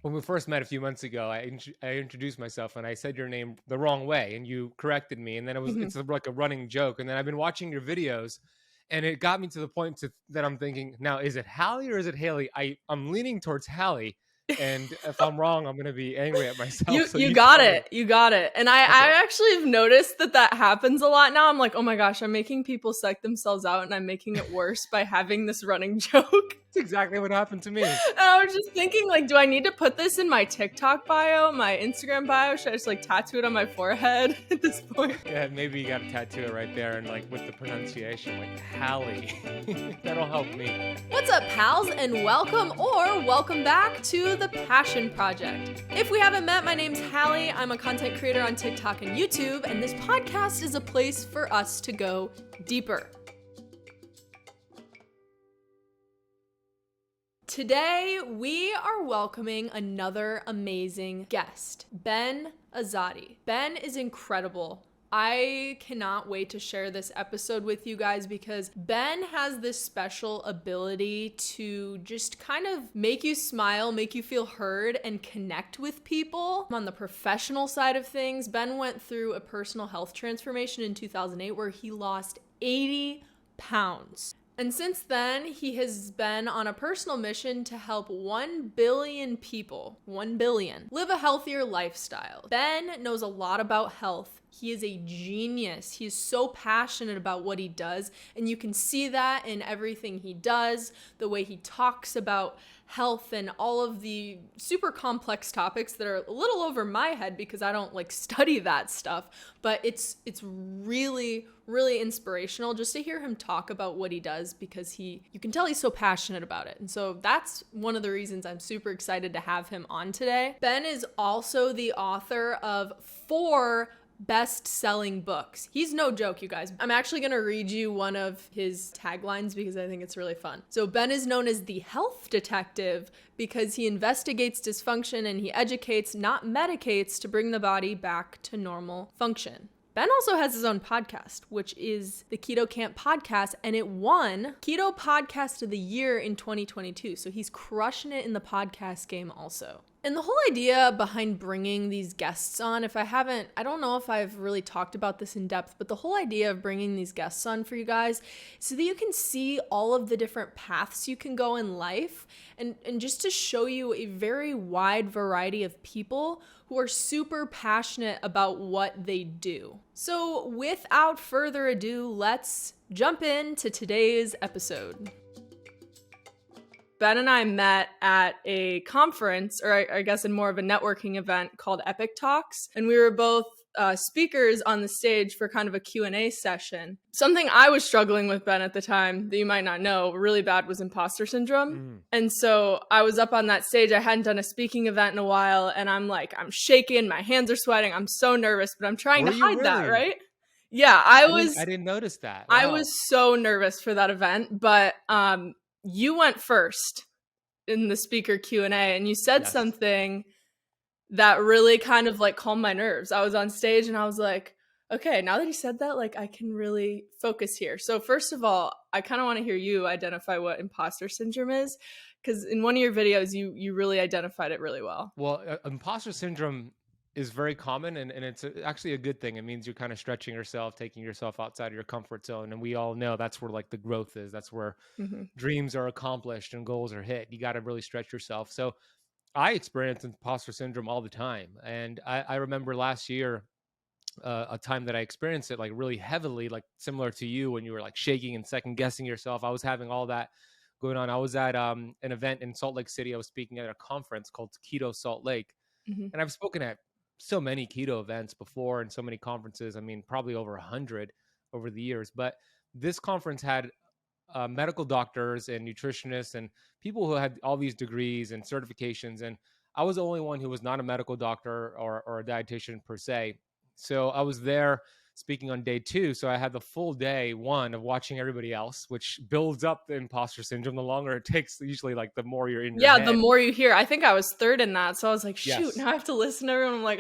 When we first met a few months ago, I introduced myself and I said your name the wrong way and you corrected me. And then it's like a running joke. And then I've been watching your videos and it got me to the point that I'm thinking, now, is it Hallee or is it Haley? I'm leaning towards Hallee. And if I'm wrong, I'm going to be angry at myself. So You you got tell it. me. You got it. And I actually have noticed that happens a lot now. I'm like, oh my gosh, I'm making people psych themselves out and I'm making it worse by having this running joke. That's exactly what happened to me. And I was just thinking, like, do I need to put this in my TikTok bio, my Instagram bio? Should I just like tattoo it on my forehead at this point? Yeah, maybe you got to tattoo it right there and like with the pronunciation, like Hallee. That'll help me. What's up, pals, and welcome back to The Passion Project. If we haven't met, my name's Hallee. I'm a content creator on TikTok and YouTube, and this podcast is a place for us to go deeper. Today, we are welcoming another amazing guest, Ben Azadi. Ben is incredible. I cannot wait to share this episode with you guys because Ben has this special ability to just kind of make you smile, make you feel heard, and connect with people. On the professional side of things, Ben went through a personal health transformation in 2008 where he lost 80 pounds. And since then, he has been on a personal mission to help 1 billion people, 1 billion, live a healthier lifestyle. Ben knows a lot about health. He is a genius. He is so passionate about what he does, and you can see that in everything he does, the way he talks about health and all of the super complex topics that are a little over my head because I don't like study that stuff, but it's really inspirational just to hear him talk about what he does because you can tell he's so passionate about it. And so that's one of the reasons I'm super excited to have him on today. Ben is also the author of 4 best-selling books. He's no joke, you guys. I'm actually going to read you one of his taglines because I think it's really fun. So Ben is known as the health detective because he investigates dysfunction and he educates, not medicates, to bring the body back to normal function. Ben also has his own podcast, which is the Keto Camp podcast, and it won Keto Podcast of the Year in 2022. So he's crushing it in the podcast game also. And the whole idea behind bringing these guests on, I don't know if I've really talked about this in depth, but the whole idea of bringing these guests on for you guys so that you can see all of the different paths you can go in life and just to show you a very wide variety of people who are super passionate about what they do. So without further ado, let's jump into today's episode. Ben and I met at a conference, or I guess in more of a networking event called Epic Talks, and we were both speakers on the stage for kind of a Q&A session. Something I was struggling with, Ben, at the time that you might not know really bad was imposter syndrome. And so I was up on that stage. I hadn't done a speaking event in a while, and I'm shaking, my hands are sweating, I'm so nervous, but I'm trying to hide that, right? Yeah, I didn't notice that. Wow. I was so nervous for that event, but you went first in the speaker Q&A and you said something that really kind of like calmed my nerves. I was on stage and I was like, okay, now that he said that, like I can really focus here. So first of all, I kind of want to hear you identify what imposter syndrome is, because in one of your videos, you really identified it really well. Well, imposter syndrome is very common and it's actually a good thing. It means you're kind of stretching yourself, taking yourself outside of your comfort zone. And we all know that's where like the growth is. That's where dreams are accomplished and goals are hit. You got to really stretch yourself. So I experience imposter syndrome all the time. And I remember last year, a time that I experienced it like really heavily, like similar to you when you were like shaking and second guessing yourself. I was having all that going on. I was at an event in Salt Lake City. I was speaking at a conference called Keto Salt Lake. And I've spoken at so many keto events before and so many conferences. I mean, probably over 100 over the years. But this conference had medical doctors and nutritionists and people who had all these degrees and certifications. And I was the only one who was not a medical doctor or a dietitian per se. So I was there speaking on day 2. So I had the full day 1 of watching everybody else, which builds up the imposter syndrome. The longer it takes, usually like the more you're in your head. The more you hear. I think I was 3rd in that. So I was like, shoot, now I have to listen to everyone. I'm like,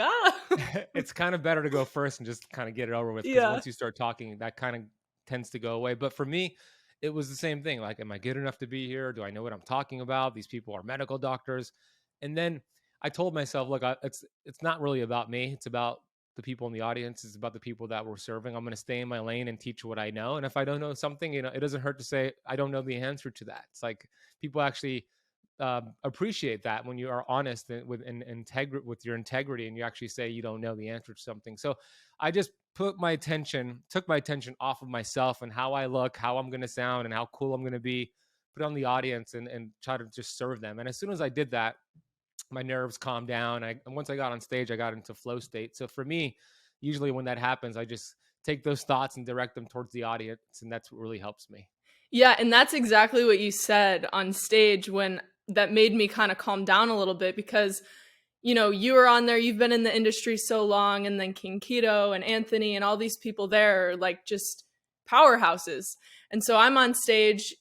It's kind of better to go first and just kind of get it over with. Because once you start talking, that kind of tends to go away. But for me, it was the same thing. Like, am I good enough to be here? Do I know what I'm talking about? These people are medical doctors. And then I told myself, look, it's not really about me. It's about the people in the audience. It's about the people that we're serving. I'm going to stay in my lane and teach what I know. And if I don't know something, it doesn't hurt to say I don't know the answer to that. It's like people actually appreciate that when you are honest with your integrity, and you actually say you don't know the answer to something. So I just took my attention off of myself and how I look, how I'm going to sound, and how cool I'm going to be, put on the audience, and try to just serve them. And as soon as I did that, my nerves calmed down. And once I got on stage, I got into flow state. So for me, usually when that happens, I just take those thoughts and direct them towards the audience, and that's what really helps me. Yeah, and that's exactly what you said on stage, when that made me kind of calm down a little bit, because you were on there, you've been in the industry so long, and then King Keto and Anthony and all these people there are like just powerhouses. And so I'm on stage,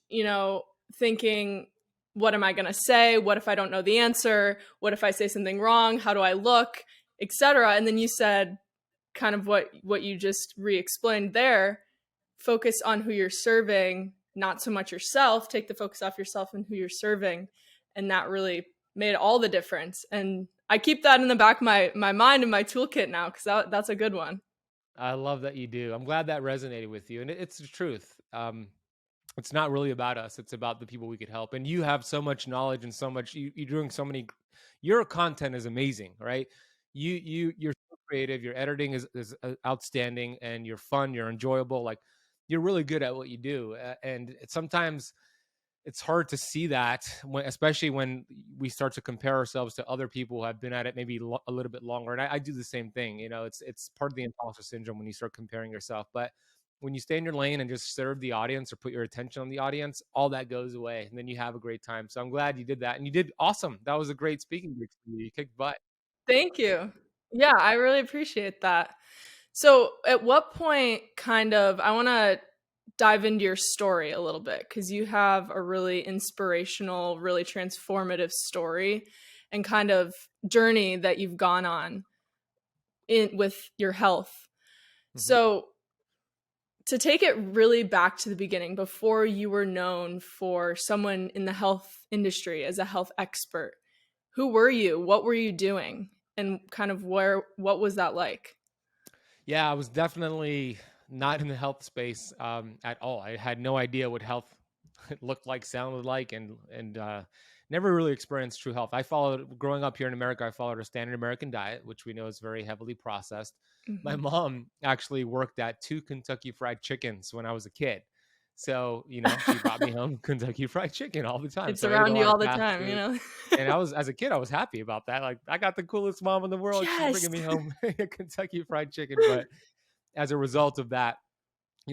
thinking, what am I going to say? What if I don't know the answer? What if I say something wrong? How do I look? Etc. And then you said kind of what you just re-explained there. Focus on who you're serving, not so much yourself. Take the focus off yourself and who you're serving. And that really made all the difference. And I keep that in the back of my mind and my toolkit now, because that's a good one. I love that you do. I'm glad that resonated with you. And it's the truth. It's not really about us. It's about the people we could help. And you have so much knowledge and so much, you're doing so many, your content is amazing, right? You're so creative. Your editing is outstanding, and you're fun. You're enjoyable. Like, you're really good at what you do. And sometimes it's hard to see that, especially when we start to compare ourselves to other people who have been at it maybe a little bit longer. And I do the same thing. It's part of the imposter syndrome when you start comparing yourself. But when you stay in your lane and just serve the audience or put your attention on the audience, all that goes away, and then you have a great time. So I'm glad you did that, and you did awesome. That was a great speaking gig for you. You kicked butt. Thank you. Yeah, I really appreciate that. So at what point I want to dive into your story a little bit, because you have a really inspirational, really transformative story and kind of journey that you've gone on with your health. Mm-hmm. So to take it really back to the beginning, before you were known for someone in the health industry as a health expert, who were you? What were you doing? And kind of what was that like? Yeah, I was definitely not in the health space at all. I had no idea what health looked like, sounded like, and never really experienced true health. Growing up here in America, I followed a standard American diet, which we know is very heavily processed. Mm-hmm. My mom actually worked at 2 Kentucky Fried Chickens when I was a kid. So, she brought me home Kentucky Fried Chicken all the time. It's around you all the time, and as a kid, I was happy about that. Like, I got the coolest mom in the world. Yes. She's bringing me home Kentucky Fried Chicken. But as a result of that,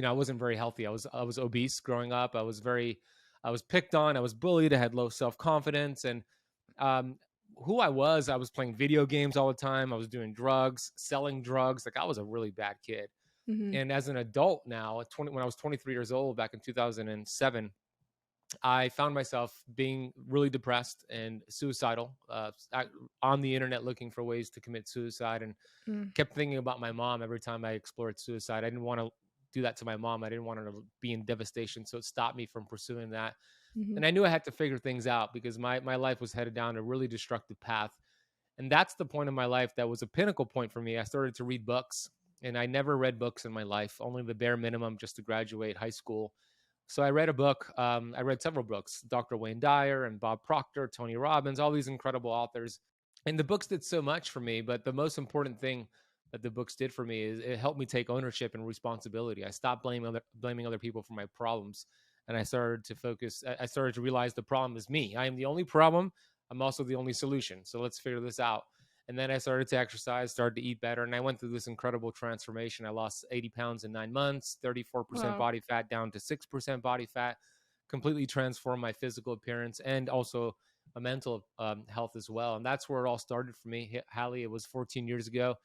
I wasn't very healthy. I was obese growing up. I was picked on. I was bullied. I had low self-confidence. And who I was playing video games all the time. I was doing drugs, selling drugs. Like, I was a really bad kid. Mm-hmm. And as an adult now, when I was 23 years old back in 2007, I found myself being really depressed and suicidal, on the internet looking for ways to commit suicide, and kept thinking about my mom every time I explored suicide. I didn't want to do that to my mom. I didn't want her to be in devastation. So it stopped me from pursuing that. Mm-hmm. And I knew I had to figure things out, because my life was headed down a really destructive path. And that's the point in my life that was a pinnacle point for me. I started to read books, and I never read books in my life, only the bare minimum just to graduate high school. So I read a book. I read several books, Dr. Wayne Dyer and Bob Proctor, Tony Robbins, all these incredible authors. And the books did so much for me. But the most important thing that the books did for me is it helped me take ownership and responsibility. I stopped blaming other people for my problems. And I started to realize the problem is me. I am the only problem. I'm also the only solution. So let's figure this out. And then I started to exercise, started to eat better. And I went through this incredible transformation. I lost 80 pounds in 9 months, 34% body fat down to 6% body fat, completely transformed my physical appearance and also a mental health as well. And that's where it all started for me. Hallee, it was 14 years ago.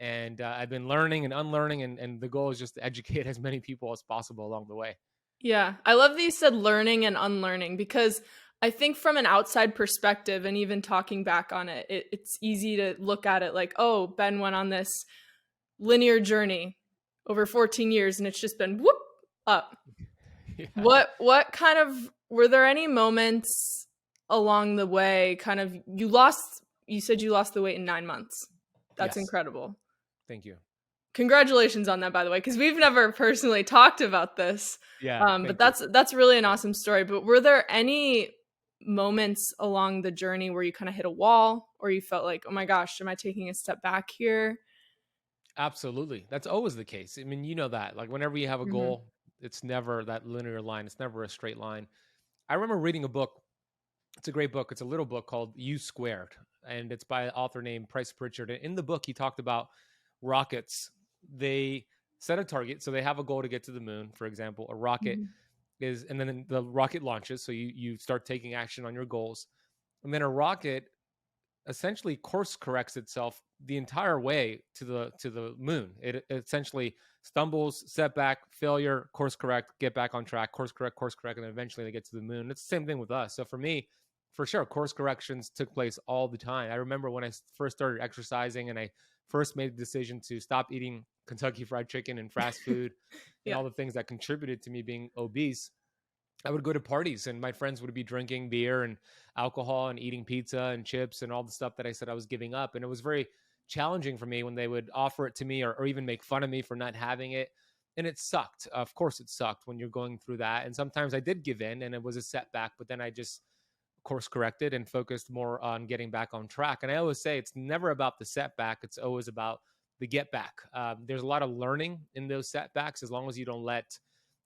And I've been learning and unlearning. And the goal is just to educate as many people as possible along the way. Yeah. I love that you said learning and unlearning, because I think from an outside perspective, and even talking back on it, it's easy to look at it like, oh, Ben went on this linear journey over 14 years and it's just been whoop up. Yeah. What kind of, were there any moments along the way, kind of, you lost you said you lost the weight in 9 months. That's Yes. incredible. Thank you. Congratulations on that, by the way, because we've never personally talked about this. Yeah. But Thank you. that's really an awesome story. But were there any moments along the journey where you kind of hit a wall, or you felt like, oh my gosh, am I taking a step back here? Absolutely. That's always the case. I mean, you know that. Like whenever you have a Mm-hmm. goal, it's never that linear line. It's never a straight line. I remember reading a book. It's a great book. It's a little book called U Squared, and it's by an author named Price Pritchard. And in the book, he talked about rockets. They set a target, so they have a goal to get to the moon. For example, a rocket Mm-hmm. is, and then the rocket launches. So you start taking action on your goals, and then a rocket essentially course corrects itself the entire way to the moon. It essentially stumbles, setback, failure, course correct, get back on track, course correct, and then eventually they get to the moon. It's the same thing with us. So for me, for sure, course corrections took place all the time. I remember when I first started exercising and I first made the decision to stop eating Kentucky Fried Chicken and fast food and Yeah. all the things that contributed to me being obese. I would go to parties and my friends would be drinking beer and alcohol and eating pizza and chips and all the stuff that I said I was giving up. And it was very challenging for me when they would offer it to me or even make fun of me for not having it. And it sucked. Of course, it sucked when you're going through that. And sometimes I did give in and it was a setback, but then I just course corrected and focused more on getting back on track. And I always say it's never about the setback, it's always about the get back. There's a lot of learning in those setbacks as long as you don't let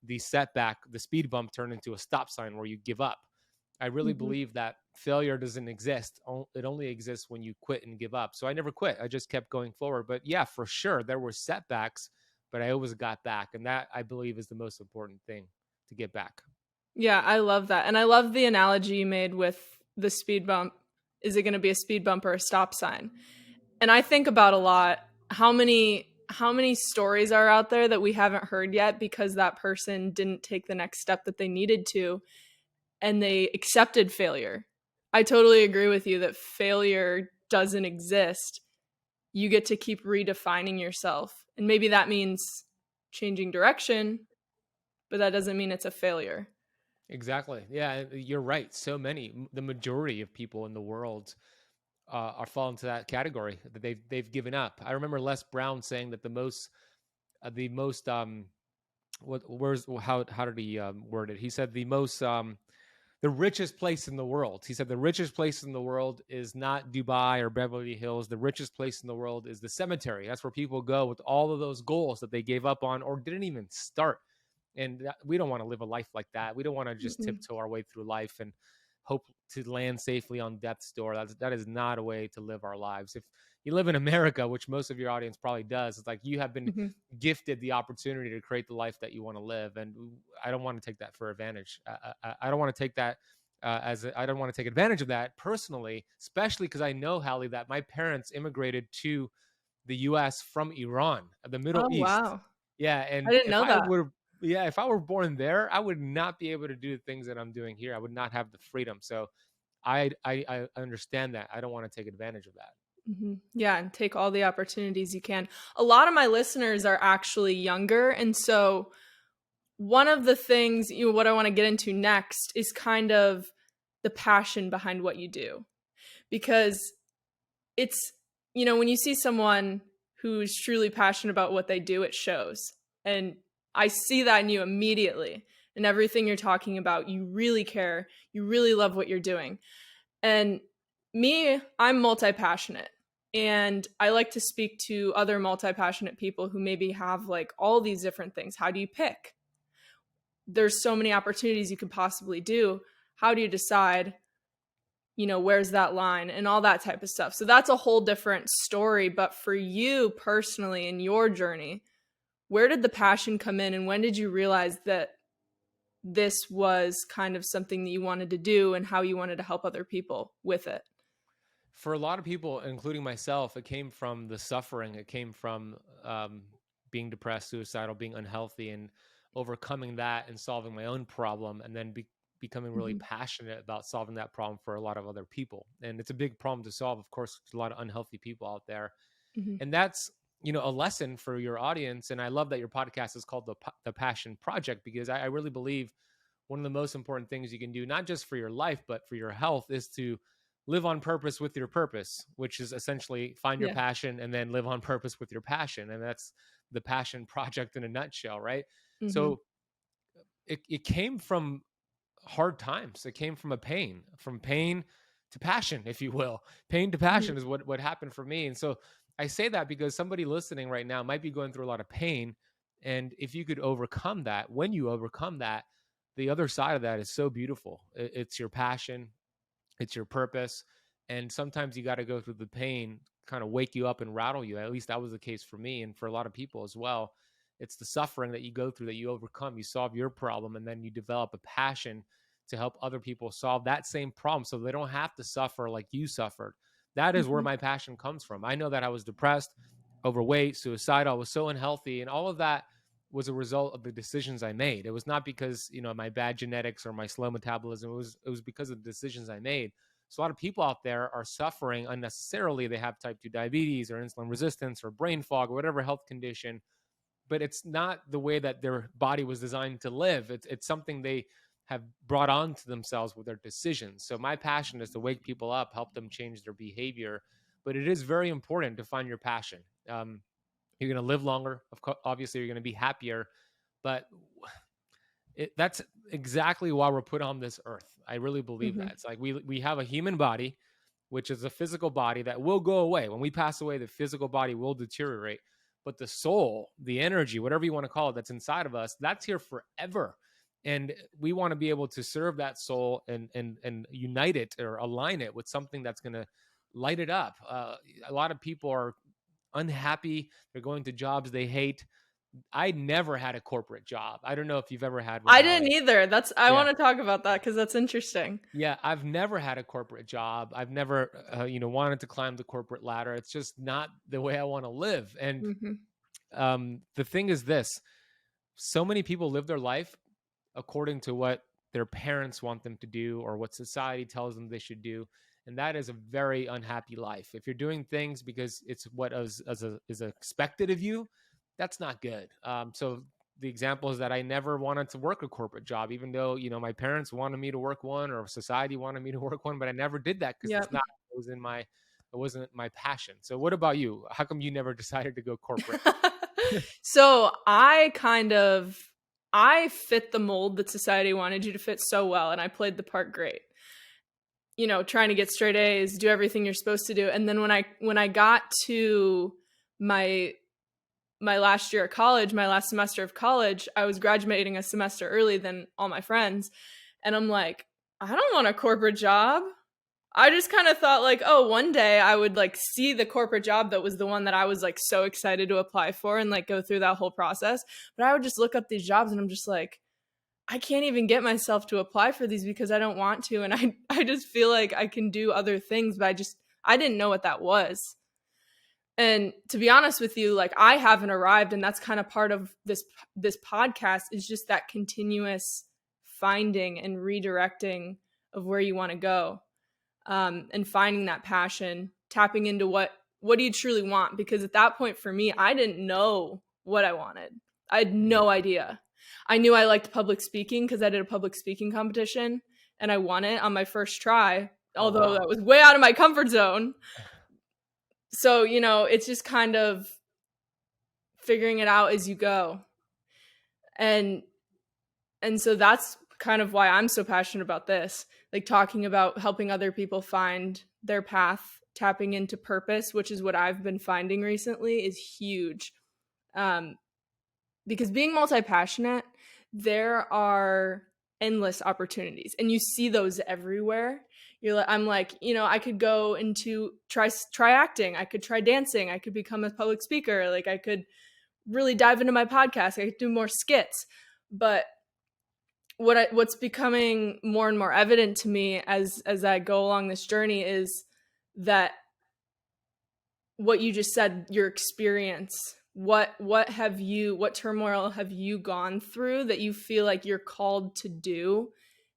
the setback, the speed bump, turn into a stop sign where you give up. I really Mm-hmm. believe that failure doesn't exist. It only exists when you quit and give up. So I never quit. I just kept going forward. But yeah, for sure, there were setbacks, but I always got back. And that I believe is the most important thing to get back. Yeah, I love that. And I love the analogy you made with the speed bump. Is it going to be a speed bump or a stop sign? And I think about a lot how many stories are out there that we haven't heard yet because that person didn't take the next step that they needed to and they accepted failure. I totally agree with you that failure doesn't exist. You get to keep redefining yourself. And maybe that means changing direction, but that doesn't mean it's a failure. Exactly. Yeah, you're right. So many, the majority of people in the world are falling to that category that they've given up. I remember Les Brown saying that the most what where's how did he word it? He said the richest place in the world. He said the richest place in the world is not Dubai or Beverly Hills. The richest place in the world is the cemetery. That's where people go with all of those goals that they gave up on or didn't even start. And we don't want to live a life like that. We don't want to just Mm-mm. tiptoe our way through life and hope to land safely on death's door. That is not a way to live our lives. If you live in America, which most of your audience probably does, it's like you have been Mhm. gifted the opportunity to create the life that you want to live, and I don't want to take that for advantage. I don't want to take that I don't want to take advantage of that personally, especially because I know, Hallie, that my parents immigrated to the U.S. from Iran, the Middle Oh, East. wow. Yeah, I and didn't know that. if I were born there, I would not be able to do the things that I'm doing here. I would not have the freedom. So I understand that. I don't want to take advantage of that. Yeah, and take all the opportunities you can. A lot of my listeners are actually younger, and so one of the things, what I want to get into next is kind of the passion behind what you do. Because it's, when you see someone who's truly passionate about what they do, it shows. And I see that in you immediately. And everything you're talking about, you really care. You really love what you're doing. And me, I'm multi-passionate. And I like to speak to other multi-passionate people who maybe have like all these different things. How do you pick? There's so many opportunities you could possibly do. How do you decide, where's that line and all that type of stuff? So that's a whole different story. But for you personally in your journey, where did the passion come in and when did you realize that this was kind of something that you wanted to do and how you wanted to help other people with it? For a lot of people, including myself, it came from the suffering. It came from being depressed, suicidal, being unhealthy, and overcoming that and solving my own problem, and then becoming really Mm-hmm. passionate about solving that problem for a lot of other people. And it's a big problem to solve. Of course, there's a lot of unhealthy people out there, Mm-hmm. and that's a lesson for your audience. And I love that your podcast is called the Passion Project because I really believe one of the most important things you can do, not just for your life but for your health, is to live on purpose with your purpose, which is essentially find your Yeah. passion and then live on purpose with your passion. And that's the passion project in a nutshell, right? Mm-hmm. So it came from hard times. It came from from pain to passion, if you will. Pain to Mm-hmm. passion is what happened for me. And so I say that because somebody listening right now might be going through a lot of pain. And if you could overcome that, when you overcome that, the other side of that is so beautiful. It's your passion, it's your purpose. And sometimes you got to go through the pain, kind of wake you up and rattle you. At least that was the case for me and for a lot of people as well. It's the suffering that you go through that you overcome, you solve your problem, and then you develop a passion to help other people solve that same problem so they don't have to suffer like you suffered. That is where Mm-hmm. my passion comes from. I know that I was depressed, overweight, suicidal, I was so unhealthy, and all of that was a result of the decisions I made. It was not because, my bad genetics or my slow metabolism. It was because of the decisions I made. So a lot of people out there are suffering unnecessarily. They have type 2 diabetes or insulin resistance or brain fog or whatever health condition, but it's not the way that their body was designed to live. It's something they have brought on to themselves with their decisions. So my passion is to wake people up, help them change their behavior. But it is very important to find your passion. You're going to live longer. Obviously, you're going to be happier. But that's exactly why we're put on this earth. I really believe Mm-hmm. that. It's like we have a human body, which is a physical body that will go away. When we pass away, the physical body will deteriorate. But the soul, the energy, whatever you want to call it, that's inside of us, that's here forever. And we want to be able to serve that soul and unite it or align it with something that's going to light it up. A lot of people are unhappy. They're going to jobs they hate. I never had a corporate job. I don't know if you've ever had one, I didn't Hallee. either. I Yeah. want to talk about that because that's interesting. Yeah, I've never had a corporate job. I've never, wanted to climb the corporate ladder. It's just not the way I want to live. And Mm-hmm. the thing is this: so many people live their life according to what their parents want them to do or what society tells them they should do, and that is a very unhappy life. If you're doing things because it's what is expected of you, that's not good. So the example is that I never wanted to work a corporate job, even though my parents wanted me to work one or society wanted me to work one, but I never did that because Yep. it wasn't my passion. So what about you? How come you never decided to go corporate? So I fit the mold that society wanted you to fit so well, and I played the part great. Trying to get straight A's, do everything you're supposed to do. And then when I got to my last year of college, my last semester of college, I was graduating a semester early than all my friends. And I'm like, I don't want a corporate job. I just kind of thought like, oh, one day I would like see the corporate job that was the one that I was like so excited to apply for and like go through that whole process. But I would just look up these jobs and I'm just like, I can't even get myself to apply for these because I don't want to. And I just feel like I can do other things, but I didn't know what that was. And to be honest with you, like I haven't arrived. And that's kind of part of this podcast is just that continuous finding and redirecting of where you want to go. And finding that passion, tapping into what do you truly want? Because at that point for me, I didn't know what I wanted. I had no idea. I knew I liked public speaking because I did a public speaking competition and I won it on my first try, Oh, although wow. that was way out of my comfort zone. So, it's just kind of figuring it out as you go. And so that's kind of why I'm so passionate about this, like talking about helping other people find their path, tapping into purpose, which is what I've been finding recently is huge. Because being multi-passionate, there are endless opportunities and you see those everywhere. I'm like, I could go into try acting. I could try dancing. I could become a public speaker. Like I could really dive into my podcast. I could do more skits. But what's becoming more and more evident to me as I go along this journey is that what you just said, your experience, what turmoil have you gone through that you feel like you're called to do,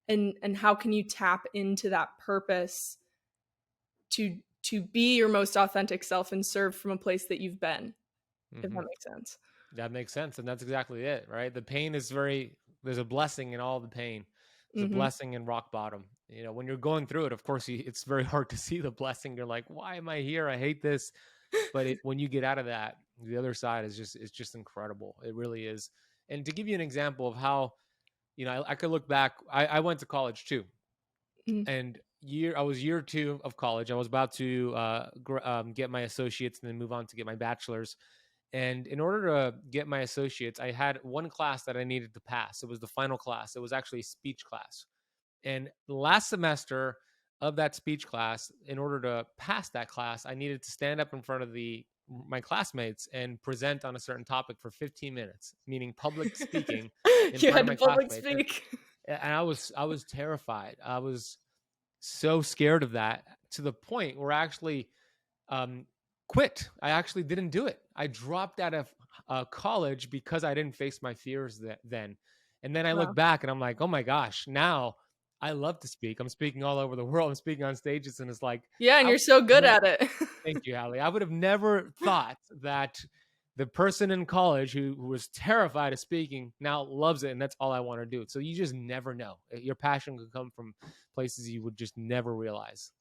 and how can you tap into that purpose to be your most authentic self and serve from a place that you've been, if that makes sense. That makes sense. And that's exactly it, right? The pain is there's a blessing in all the pain. There's a blessing and rock bottom. When you're going through it, of course, it's very hard to see the blessing. You're like, why am I here? I hate this. But when you get out of that, the other side is just incredible. It really is. And to give you an example of how, I could look back. I went to college too, and I was year 2 of college. I was about to get my associates and then move on to get my bachelor's. And in order to get my associates, I had one class that I needed to pass. It was the final class. It was actually a speech class. And last semester of that speech class, in order to pass that class, I needed to stand up in front of my classmates and present on a certain topic for 15 minutes, meaning public speaking in You front had of to my public classmates. speak. And I was terrified. I was so scared of that, to the point where I actually quit. I actually didn't do it. I dropped out of college because I didn't face my fears then. And then I look back and I'm like, oh my gosh, now I love to speak. I'm speaking all over the world. I'm speaking on stages, and it's like, Yeah, and you're so good at it. thank you, Hallee. I would have never thought that the person in college who was terrified of speaking now loves it, and that's all I want to do. So you just never know. Your passion could come from places you would just never realize.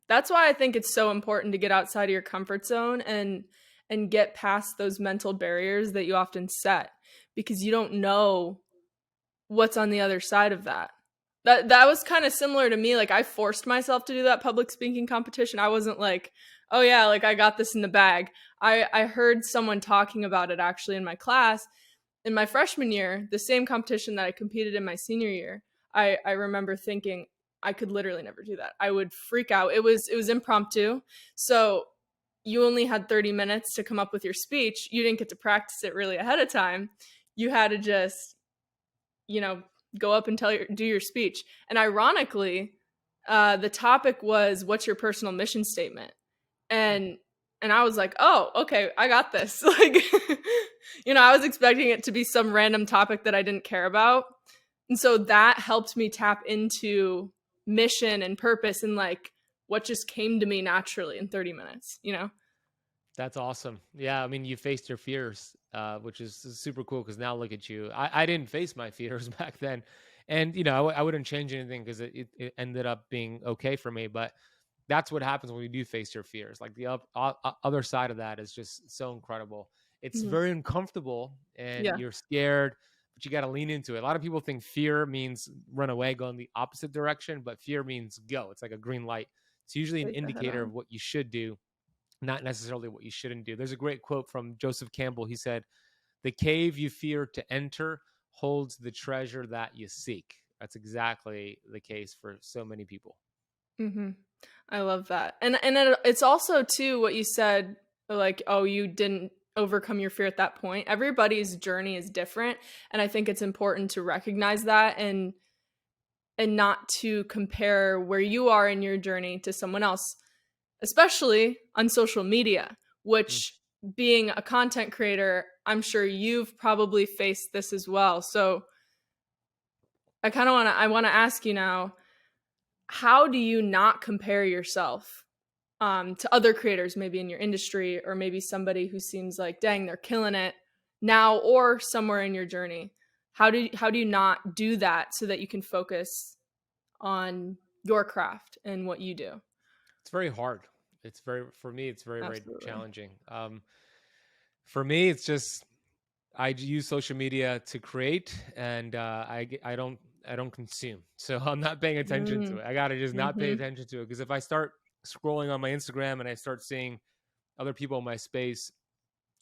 That's why I think it's so important to get outside of your comfort zone and get past those mental barriers that you often set, because you don't know what's on the other side of that. That was kind of similar to me. Like, I forced myself to do that public speaking competition. I wasn't like, oh yeah, like I got this in the bag. I heard someone talking about it actually in my class in my freshman year, the same competition that I competed in my senior year. I remember thinking, I could literally never do that. I would freak out. It was impromptu. So you only had 30 minutes to come up with your speech. You didn't get to practice it really ahead of time. You had to just, go up and do your speech. And ironically, the topic was, what's your personal mission statement? And I was like, oh, okay, I got this. Like, I was expecting it to be some random topic that I didn't care about. And so that helped me tap into mission and purpose and like what just came to me naturally in 30 minutes. That's awesome. Yeah, I mean, you faced your fears, which is super cool, because now look at you. I didn't face my fears back then. And, I wouldn't change anything, because it ended up being okay for me. But that's what happens when you do face your fears. Like, the other side of that is just so incredible. It's very uncomfortable, and you're scared, but you got to lean into it. A lot of people think fear means run away, go in the opposite direction, but fear means go. It's like a green light. It's usually an indicator of what you should do, not necessarily what you shouldn't do. There's a great quote from Joseph Campbell. He said, "The cave you fear to enter holds the treasure that you seek." That's exactly the case for so many people. I love that. And it's also too what you said, like, oh, you didn't overcome your fear at that point. Everybody's journey is different, and I think it's important to recognize that and not to compare where you are in your journey to someone else, especially on social media, which being a content creator, I'm sure you've probably faced this as well. So I want to ask you now, how do you not compare yourself to other creators, maybe in your industry, or maybe somebody who seems like, dang, they're killing it now, or somewhere in your journey? How do you not do that so that you can focus on your craft and what you do? It's very hard. For me, it's very, Absolutely. very challenging. For me, it's just, I use social media to create, and I don't consume. So I'm not paying attention to it. I got to just not pay attention to it, because if I start scrolling on my Instagram and I start seeing other people in my space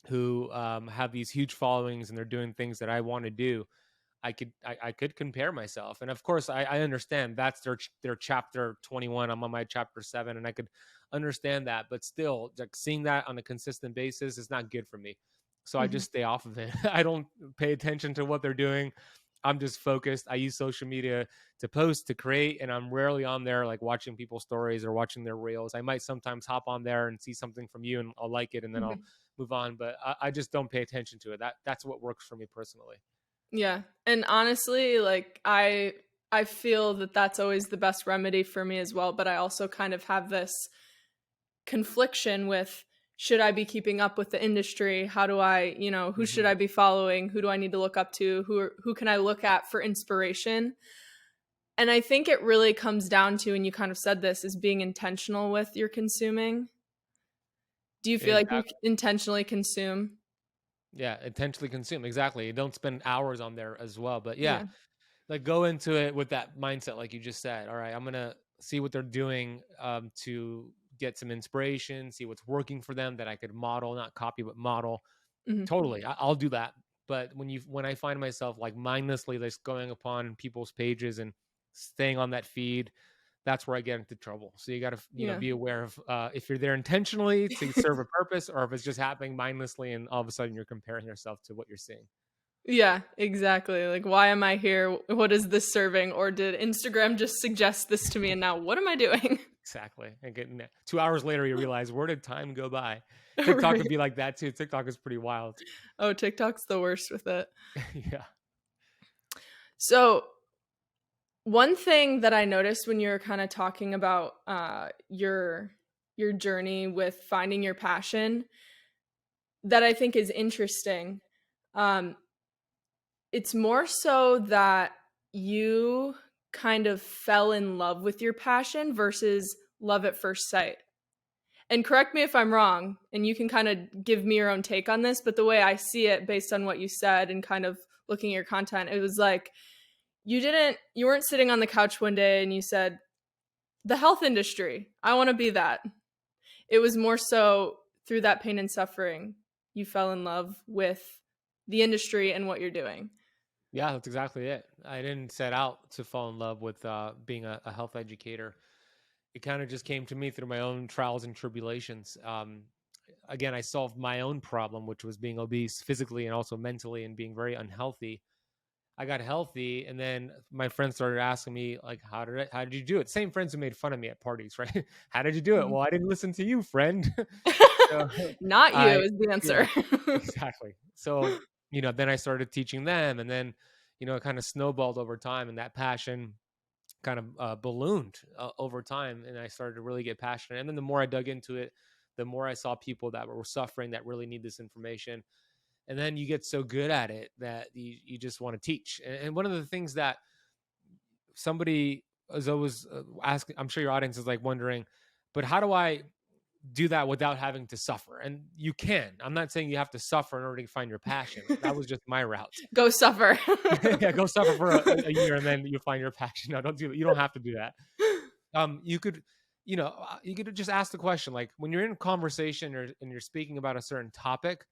who have these huge followings and they're doing things that I want to do, I could compare myself. And of course, I understand that's their chapter 21. I'm on my chapter 7, and I could understand that. But still, like, seeing that on a consistent basis is not good for me. So I just stay off of it. I don't pay attention to what they're doing. I'm just focused. I use social media to post, to create, and I'm rarely on there like watching people's stories or watching their reels. I might sometimes hop on there and see something from you, and I'll like it, and then I'll move on. But I just don't pay attention to it. That's what works for me personally. Yeah. And honestly, like, I feel that that's always the best remedy for me as well. But I also kind of have this confliction with, should I be keeping up with the industry? How do I, who should I be following? Who do I need to look up to? Who can I look at for inspiration? And I think it really comes down to, and you kind of said this, is being intentional with your consuming. Do you feel like you Exactly. intentionally consume? Yeah, intentionally consume. Exactly. Don't spend hours on there as well. But yeah, Yeah. like go into it with that mindset, like you just said. All right, I'm gonna see what they're doing to get some inspiration, see what's working for them that I could model, not copy, but model. Mhm. Totally, I'll do that. But when I find myself like mindlessly just going upon people's pages and staying on that feed, that's where I get into trouble. So you got to Yeah. be aware of if you're there intentionally to serve a purpose, or if it's just happening mindlessly, and all of a sudden you're comparing yourself to what you're seeing. Yeah, exactly. Like, why am I here? What is this serving? Or did Instagram just suggest this to me and now what am I doing? Exactly. And getting 2 hours later, you realize where did time go by? TikTok Right. could be like that too. TikTok is pretty wild. Oh, TikTok's the worst with it. Yeah. So, one thing that I noticed when you were kind of talking about your journey with finding your passion that I think is interesting, um, it's more so that you kind of fell in love with your passion versus love at first sight. And correct me if I'm wrong, and you can kind of give me your own take on this, but the way I see it based on what you said and kind of looking at your content, it was like you weren't sitting on the couch one day and you said, "The health industry, I want to be that." It was more so through that pain and suffering, you fell in love with the industry and what you're doing. Yeah, that's exactly it. I didn't set out to fall in love with being a health educator. It kind of just came to me through my own trials and tribulations. Again, I solved my own problem, which was being obese physically and also mentally and being very unhealthy. I got healthy, and then my friends started asking me, like, how did you do it? Same friends who made fun of me at parties, right? How did you do it? Mhm. Well, I didn't listen to you, friend. So Not you I is the yeah, answer. exactly. So, then I started teaching them, and then, it kind of snowballed over time, and that passion kind of ballooned over time, and I started to really get passionate. And then the more I dug into it, the more I saw people that were suffering that really need this information. And then you get so good at it that you just want to teach. And one of the things that somebody is always asking, I'm sure your audience is like wondering, but how do I do that without having to suffer? And you can. I'm not saying you have to suffer in order to find your passion. That was just my route. Go suffer. Yeah, go suffer for a year and then you find your passion. No, don't do that. You don't have to do that. You could, you could just ask the question, like when you're in a conversation and you're speaking about a certain topic,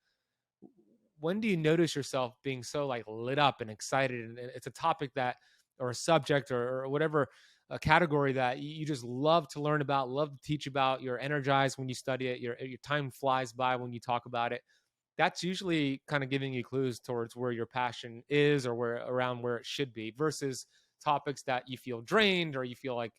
when do you notice yourself being so like lit up and excited, and it's a topic that, or a subject, or whatever, a category that you just love to learn about, love to teach about, you're energized when you study it, your time flies by when you talk about it. That's usually kind of giving you clues towards where your passion is, or where around where it should be, versus topics that you feel drained, or you feel like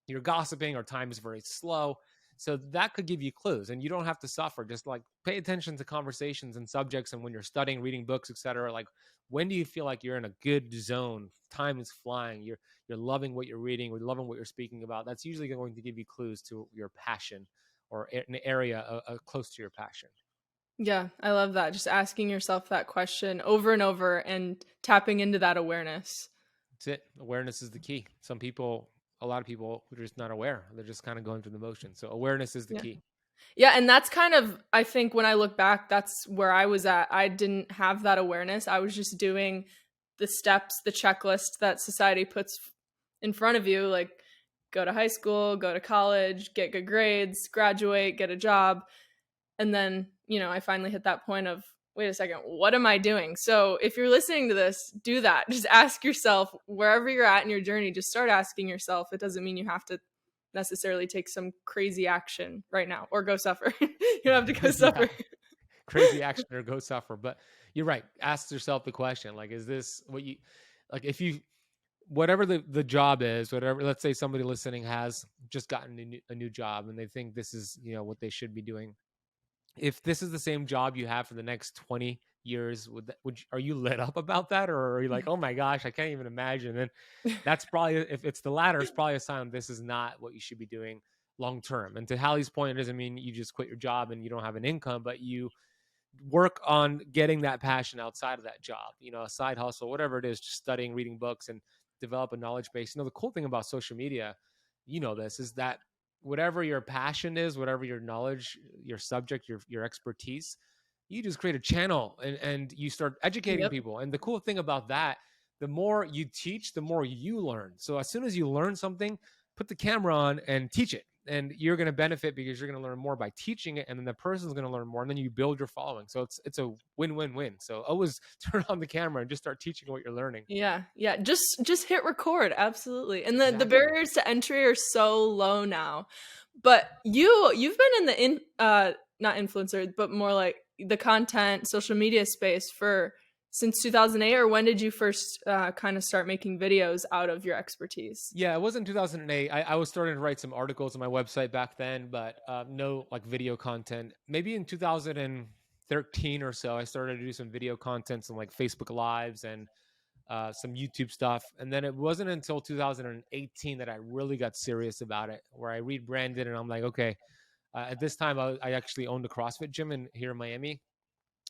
you're gossiping, or time is very slow. So that could give you clues, and you don't have to suffer. Just like pay attention to conversations and subjects, and when you're studying, reading books, etc. Like, when do you feel like you're in a good zone? Time is flying. You're loving what you're reading, or loving what you're speaking about. That's usually going to give you clues to your passion, or an area close to your passion. Yeah, I love that. Just asking yourself that question over and over and tapping into that awareness. That's it. Awareness is the key. A lot of people are just not aware. They're just kind of going through the motion. So awareness is the Yeah. key. Yeah, and that's kind of, I think when I look back, that's where I was at. I didn't have that awareness. I was just doing the steps, the checklist that society puts in front of you, like go to high school, go to college, get good grades, graduate, get a job. And then, I finally hit that point of, wait a second, what am I doing? So if you're listening to this, do that. Just ask yourself wherever you're at in your journey, just start asking yourself. It doesn't mean you have to necessarily take some crazy action right now or go suffer. You don't have to go Yeah. suffer. Crazy action or go suffer. But you're right. Ask yourself the question, like, is this what you like? If you, whatever the job is, whatever, let's say somebody listening has just gotten a new job, and they think this is, what they should be doing. If this is the same job you have for the next 20 years, are you lit up about that? Or are you like, oh my gosh, I can't even imagine? And that's probably, if it's the latter, it's probably a sign this is not what you should be doing long term. And to Hallie's point, it doesn't mean you just quit your job and you don't have an income, but you work on getting that passion outside of that job, a side hustle, whatever it is, just studying, reading books, and develop a knowledge base. The cool thing about social media, this, is that whatever your passion is, whatever your knowledge, your subject, your expertise, you just create a channel and you start educating Yep. people. And the cool thing about that, the more you teach, the more you learn. So as soon as you learn something, put the camera on and teach it. And you're going to benefit because you're going to learn more by teaching it. And then the person's going to learn more. And then you build your following. So it's a win-win-win. So always turn on the camera and just start teaching what you're learning. Yeah. Yeah. Just hit record. Absolutely. And the Exactly. barriers to entry are so low now. But you've been in the not influencer, but more like the content social media space for since 2008, or when did you first kind of start making videos out of your expertise? Yeah, it was in 2008. I was starting to write some articles on my website back then, but no like video content. Maybe in 2013 or so, I started to do some video content, some like Facebook Lives and some YouTube stuff. And then it wasn't until 2018 that I really got serious about it, where I rebranded and I'm like, okay, at this time I actually owned a CrossFit gym here in Miami.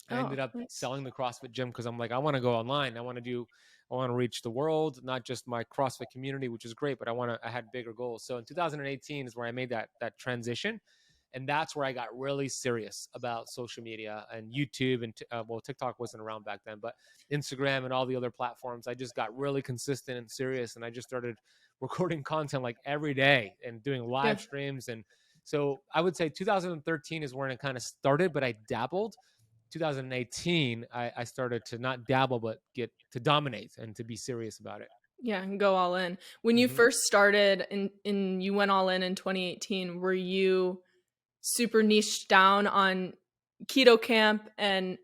I Oh, ended up nice. selling the CrossFit gym because I'm like, I want to go online. I want to reach the world, not just my CrossFit community, which is great, but I had bigger goals. So in 2018 is where I made that transition. And that's where I got really serious about social media and YouTube and TikTok wasn't around back then, but Instagram and all the other platforms. I just got really consistent and serious, and I just started recording content like every day and doing Yeah. live streams. And so I would say 2013 is when it kind of started, but I dabbled. 2018, I started to not dabble, but get to dominate and to be serious about it. Yeah, and go all in. When you Hmm. first started and you went all in 2018, were you super niched down on keto camp and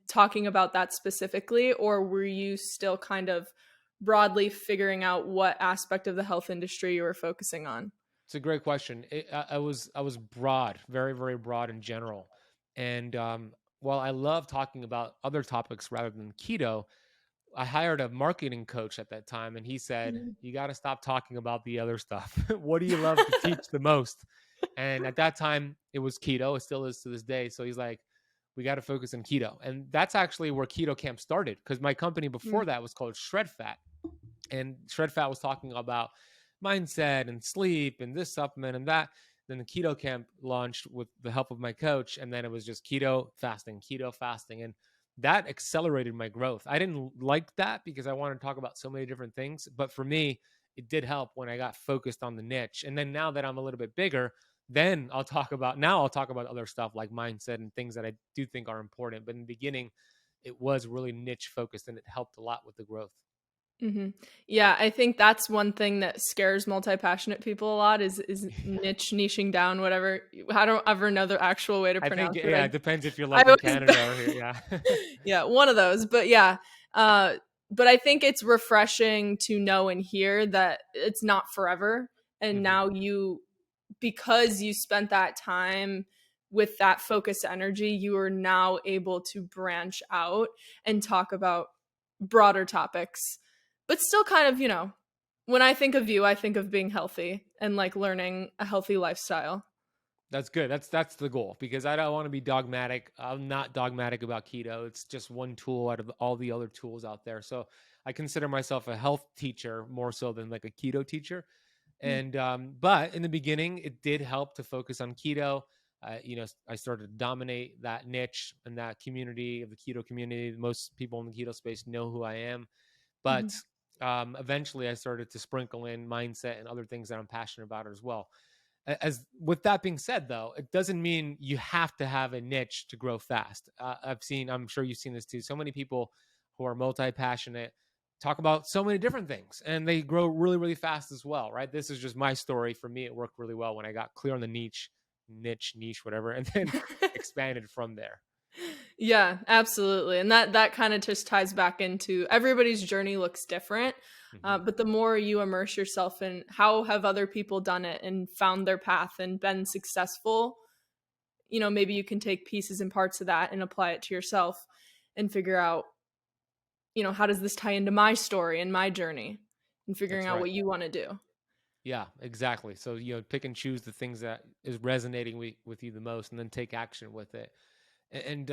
talking about that specifically, or were you still kind of broadly figuring out what aspect of the health industry you were focusing on? It's a great question. I was broad, very very broad in general, and while I love talking about other topics rather than keto, I hired a marketing coach at that time, and he said, Mhm. "You got to stop talking about the other stuff. What do you love to teach the most?" And at that time, it was keto. It still is to this day. So he's like, "We got to focus on keto," and that's actually where Keto Camp started because my company before Mm, that was called Shred Fat, and Shred Fat was talking about mindset and sleep and this supplement and that. Then the Keto Camp launched with the help of my coach, and then it was just keto fasting, and that accelerated my growth. I didn't like that because I wanted to talk about so many different things, but for me, it did help when I got focused on the niche. And then now that I'm a little bit bigger, then I'll talk about other stuff like mindset and things that I do think are important. But in the beginning, it was really niche focused, and it helped a lot with the growth. mhm. Yeah, I think that's one thing that scares multi-passionate people a lot is niching down, whatever. I don't ever know the actual way to I think, pronounce it. yeah, it depends if you're I like in always Canada or here. Yeah. yeah, one of those. But yeah, uh, but I think it's refreshing to know and hear that it's not forever. And Hmm. now because you spent that time with that focused energy, you are now able to branch out and talk about broader topics, but still kind of, when I think of you, I think of being healthy and like learning a healthy lifestyle. That's good. That's the goal because I don't want to be dogmatic. I'm not dogmatic about keto. It's just one tool out of all the other tools out there. So I consider myself a health teacher more so than like a keto teacher. Mm, And but in the beginning, it did help to focus on keto. I started to dominate that niche and that community of the keto community. Most people in the keto space know who I am, but mhm. eventually, I started to sprinkle in mindset and other things that I'm passionate about as well. As with that being said, though, it doesn't mean you have to have a niche to grow fast. I'm sure you've seen this too. So many people who are multi passionate talk about so many different things and they grow really, really fast as well, right? This is just my story. For me, it worked really well when I got clear on the niche, whatever, and then expanded from there. Yeah, absolutely. And that kind of just ties back into everybody's journey looks different. Hmm. But the more you immerse yourself in how have other people done it and found their path and been successful, maybe you can take pieces and parts of that and apply it to yourself and figure out, how does this tie into my story and my journey and figuring That's out right. what you want to do. Yeah, exactly. So, pick and choose the things that is resonating with you the most and then take action with it. And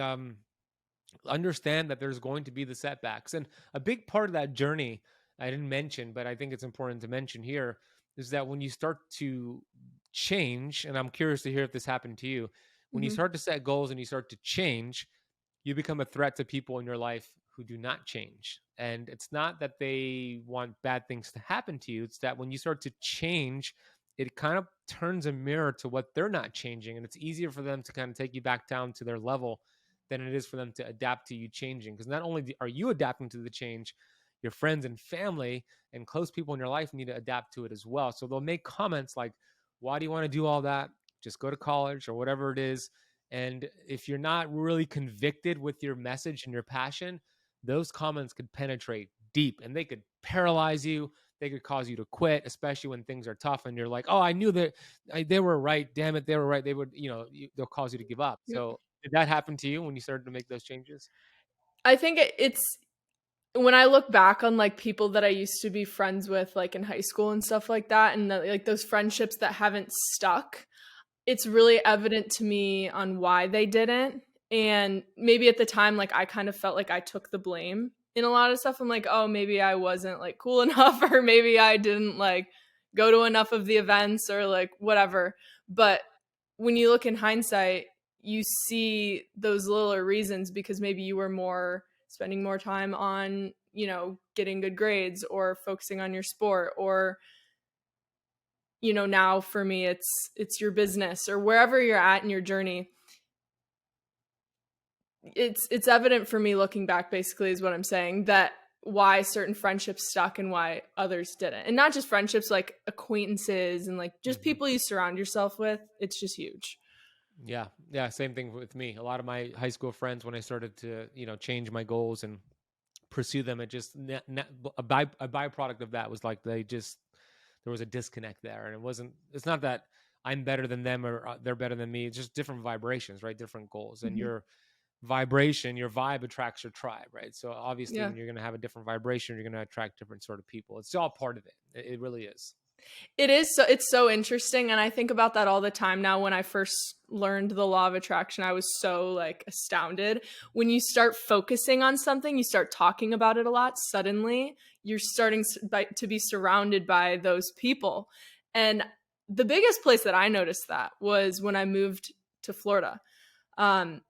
understand that there's going to be the setbacks. And a big part of that journey I didn't mention, but I think it's important to mention here, is that when you start to change, and I'm curious to hear if this happened to you, when you Mm-hmm. start to set goals and you start to change, you become a threat to people in your life who do not change. And it's not that they want bad things to happen to you. It's that when you start to change, it kind of turns a mirror to what they're not changing. And it's easier for them to kind of take you back down to their level than it is for them to adapt to you changing. Because not only are you adapting to the change, your friends and family and close people in your life need to adapt to it as well. So they'll make comments like, why do you want to do all that? Just go to college or whatever it is. And if you're not really convicted with your message and your passion, those comments could penetrate deep and they could paralyze you. They could cause you to quit, especially when things are tough and you're like, oh, I knew that they were right. Damn it, they were right. They would, they'll cause you to give up. Yep. So did that happen to you when you started to make those changes? I think it's when I look back on like people that I used to be friends with, like in high school and stuff like that, and like those friendships that haven't stuck, it's really evident to me on why they didn't. And maybe at the time, like I kind of felt like I took the blame in a lot of stuff. I'm like, oh, maybe I wasn't like cool enough, or maybe I didn't like go to enough of the events or like whatever. But when you look in hindsight, you see those littler reasons because maybe you were more spending more time on, getting good grades or focusing on your sport, or now for me it's your business or wherever you're at in your journey. It's evident for me looking back, basically, is what I'm saying, that why certain friendships stuck and why others didn't. And not just friendships, like acquaintances and like just Mm-hmm. people you surround yourself with. It's just huge. Yeah. Yeah. Same thing with me. A lot of my high school friends, when I started to, change my goals and pursue them, it just a byproduct of that was like there was a disconnect there, and it's not that I'm better than them or they're better than me. It's just different vibrations, right? Different goals, and Mm-hmm. your vibe attracts your tribe, right? So obviously, Yeah. when you're going to have a different vibration, you're going to attract different sort of people. It's all part of it. It really is. It's so interesting, and I think about that all the time now. When I first learned the law of attraction, I was so like astounded. When you start focusing on something, you start talking about it a lot, suddenly you're starting to be surrounded by those people. And the biggest place that I noticed that was when I moved to Florida. Um,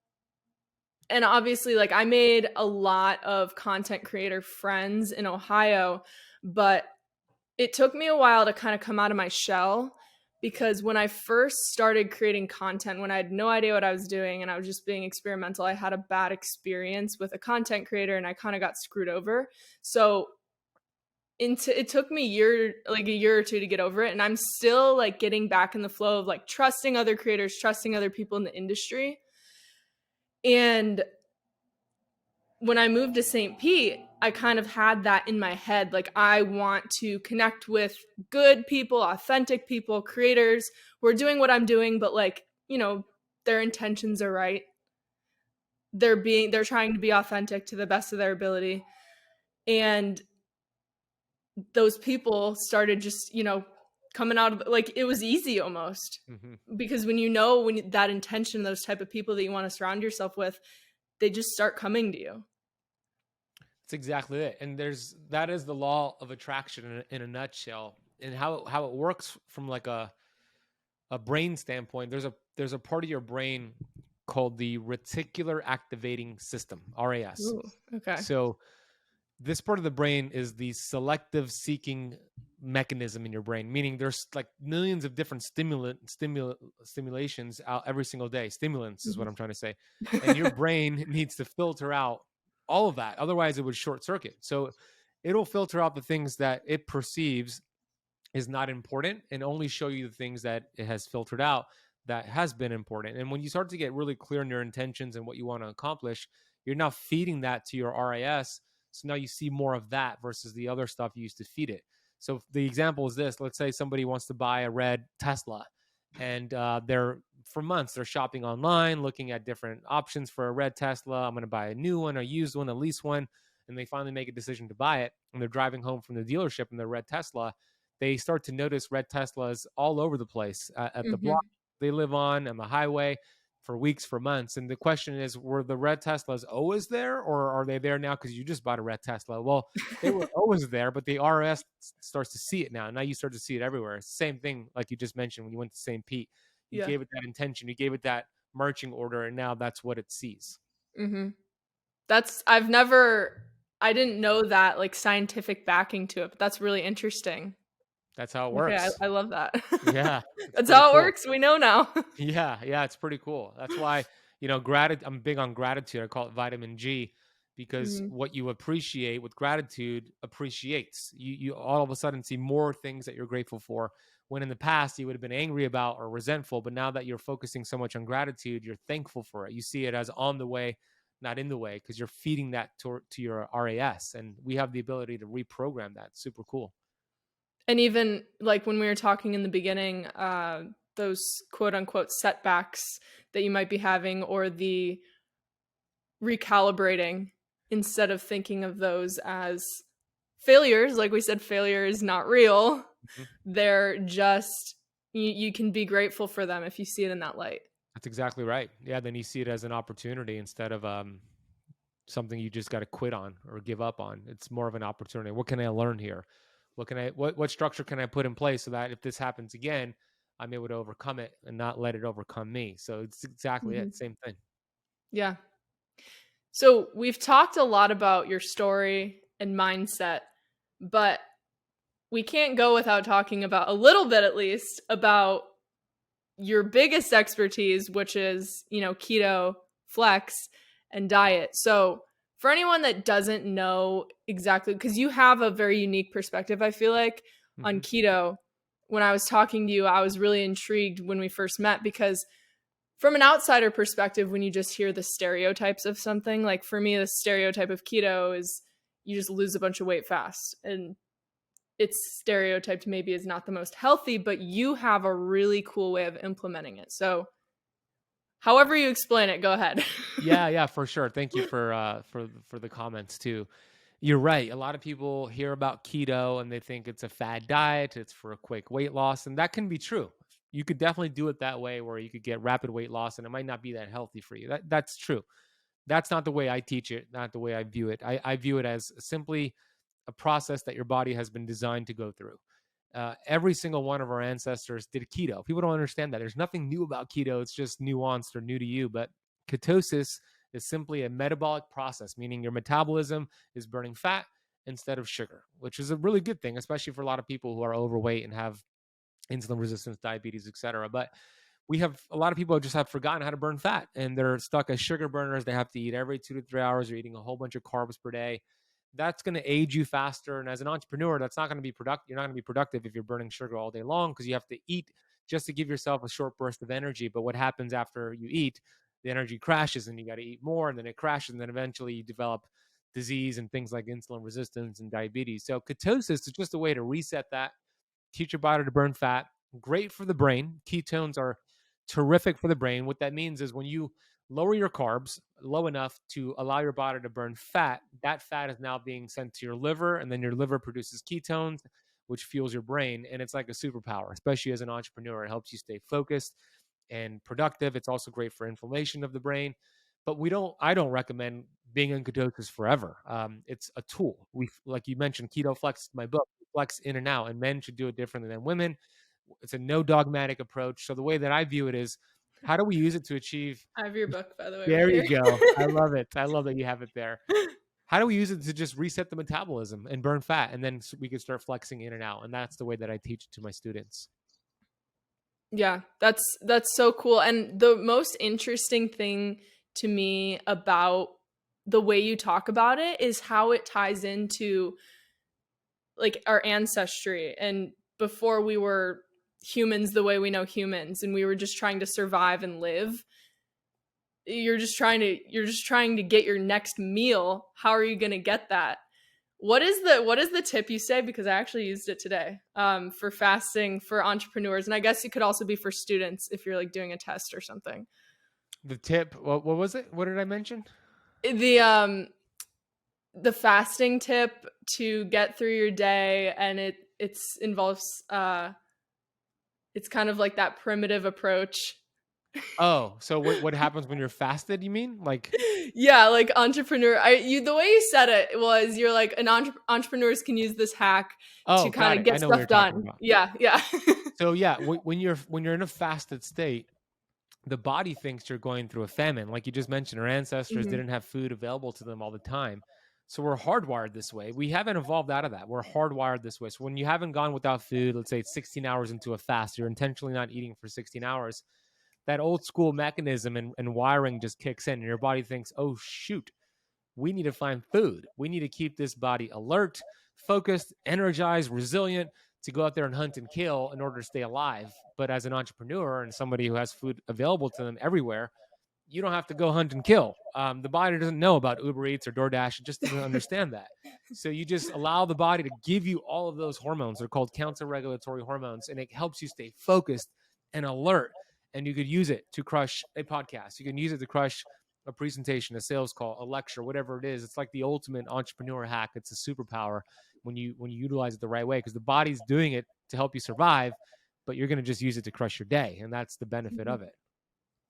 and obviously, like, I made a lot of content creator friends in Ohio, but it took me a while to kind of come out of my shell, because when I first started creating content, when I had no idea what I was doing and I was just being experimental, I had a bad experience with a content creator and I kind of got screwed over. So it took me a year or two to get over it, and I'm still like getting back in the flow of like trusting other creators, trusting other people in the industry. And when I moved to St. Pete, I kind of had that in my head. Like, I want to connect with good people, authentic people, creators who are doing what I'm doing, but like, their intentions are right. They're trying to be authentic to the best of their ability. And those people started just, coming out of, like, it was easy almost, Hmm. because when that intention, those type of people that you want to surround yourself with, they just start coming to you. It's exactly it. And that is the law of attraction in a nutshell. And how it works from like a brain standpoint, there's a part of your brain called the reticular activating system, RAS. Ooh, okay. So this part of the brain is the selective seeking mechanism in your brain, meaning there's like millions of different stimulations out every single day. Stimulants is what I'm trying to say. And your brain needs to filter out all of that. Otherwise it would short circuit. So it'll filter out the things that it perceives is not important and only show you the things that it has filtered out that has been important. And when you start to get really clear in your intentions and what you want to accomplish, you're now feeding that to your RAS. So now you see more of that versus the other stuff you used to feed it. So the example is this: let's say somebody wants to buy a red Tesla, and for months they're shopping online, looking at different options for a red Tesla. I'm going to buy a new one, a used one, a lease one, and they finally make a decision to buy it. And they're driving home from the dealership in their red Tesla. They start to notice red Teslas all over the place at the block Mm-hmm. they live on the highway. for weeks, for months. And the question is, were the red Teslas always there, or are they there now because you just bought a red Tesla? Well, they were always there, but the RS starts to see it now. Now you start to see it everywhere. It's the same thing, like you just mentioned, when you went to St. Pete. You Yeah. gave it that intention, you gave it that marching order, and now that's what it sees. Mm-hmm. I didn't know that like scientific backing to it, but that's really interesting. That's how it Okay, works. I love that. Yeah, it's That's pretty how it cool. works. We know now. Yeah, it's pretty cool. That's why, I'm big on gratitude. I call it vitamin G, because Hmm. what you appreciate with gratitude appreciates. You all of a sudden see more things that you're grateful for, when in the past you would have been angry about or resentful, but now that you're focusing so much on gratitude, you're thankful for it. You see it as on the way, not in the way, because you're feeding that to your RAS, and we have the ability to reprogram that. Super cool. And even like when we were talking in the beginning, those quote unquote setbacks that you might be having, or the recalibrating, instead of thinking of those as failures, like we said, failure is not real. Mhm. They're just, you can be grateful for them if you see it in that light. That's exactly right. Yeah, then you see it as an opportunity instead of something you just got to quit on or give up on. It's more of an opportunity. What can I learn here? What structure can I put in place so that if this happens again, I'm able to overcome it and not let it overcome me. So it's exactly Hmm. it. Same thing. Yeah. So we've talked a lot about your story and mindset, but we can't go without talking about a little bit, at least, about your biggest expertise, which is, keto, flex, and diet. So, for anyone that doesn't know exactly, because you have a very unique perspective, I feel like, on Hmm. keto, when I was talking to you, I was really intrigued when we first met, because from an outsider perspective, when you just hear the stereotypes of something, like for me, the stereotype of keto is you just lose a bunch of weight fast. And it's stereotyped maybe as not the most healthy, but you have a really cool way of implementing it. So, however you explain it, go ahead. Yeah, for sure. Thank you for the comments too. You're right. A lot of people hear about keto and they think it's a fad diet, it's for a quick weight loss, and that can be true. You could definitely do it that way where you could get rapid weight loss and it might not be that healthy for you. That's true. That's not the way I teach it, not the way I view it. I view it as simply a process that your body has been designed to go through. Every single one of our ancestors did keto. People don't understand that. There's nothing new about keto. It's just nuanced or new to you. But ketosis is simply a metabolic process, meaning your metabolism is burning fat instead of sugar, which is a really good thing, especially for a lot of people who are overweight and have insulin resistance, diabetes, etc. But we have a lot of people just have forgotten how to burn fat, and they're stuck as sugar burners. They have to eat every 2 to 3 hours. You're eating a whole bunch of carbs per day. That's going to age you faster. And as an entrepreneur, that's not going to be productive. You're not going to be productive if you're burning sugar all day long, because you have to eat just to give yourself a short burst of energy. But what happens after you eat? The energy crashes and you got to eat more, and then it crashes, and then eventually you develop disease and things like insulin resistance and diabetes. So ketosis is just a way to reset that, teach your body to burn fat. Great for the brain. Ketones are terrific for the brain. What that means is when you lower your carbs low enough to allow your body to burn fat, that fat is now being sent to your liver, and then your liver produces ketones, which fuels your brain. And it's like a superpower, especially as an entrepreneur. It helps you stay focused and productive. It's also great for inflammation of the brain. But I don't recommend being in ketosis forever. It's a tool. Like you mentioned, Keto Flex, my book, flex in and out, and men should do it differently than women. It's a no dogmatic approach. So the way that I view it is, how do we use it to achieve? I have your book, by the way, right There you here. go. I love it. I love that you have it there. How do we use it to just reset the metabolism and burn fat, and then we can start flexing in and out? And that's the way that I teach it to my students. Yeah, that's so cool. And the most interesting thing to me about the way you talk about it is how it ties into like our ancestry, and before we were humans the way we know humans, and we were just trying to survive and live. You're just trying to get your next meal. How are you going to get that? What is the tip you say, because I actually used it today, for fasting for entrepreneurs, and I guess it could also be for students if you're like doing a test or something. The tip, what was it? What did I mention? The fasting tip to get through your day, and it's involves it's kind of like that primitive approach. Oh, so what happens when you're fasted, you mean? Like, Yeah, like entrepreneur. The way you said it was you're like entrepreneurs can use this hack to oh, kind got of it. get I know what stuff you're talking done. about. Yeah, yeah. So yeah, when you're in a fasted state, the body thinks you're going through a famine. Like you just mentioned, our ancestors Hmm. didn't have food available to them all the time. So we're hardwired this way. We haven't evolved out of that. We're hardwired this way. So when you haven't gone without food, let's say it's 16 hours into a fast, you're intentionally not eating for 16 hours, that old school mechanism and wiring just kicks in and your body thinks, oh shoot, we need to find food. We need to keep this body alert, focused, energized, resilient to go out there and hunt and kill in order to stay alive. But as an entrepreneur and somebody who has food available to them everywhere, you don't have to go hunt and kill. The body doesn't know about Uber Eats or DoorDash. It just doesn't understand that. So you just allow the body to give you all of those hormones. They're called counter-regulatory hormones, and it helps you stay focused and alert. And you could use it to crush a podcast. You can use it to crush a presentation, a sales call, a lecture, whatever it is. It's like the ultimate entrepreneur hack. It's a superpower when you utilize it the right way, because the body's doing it to help you survive, but you're going to just use it to crush your day, and that's the benefit Mhm. of it.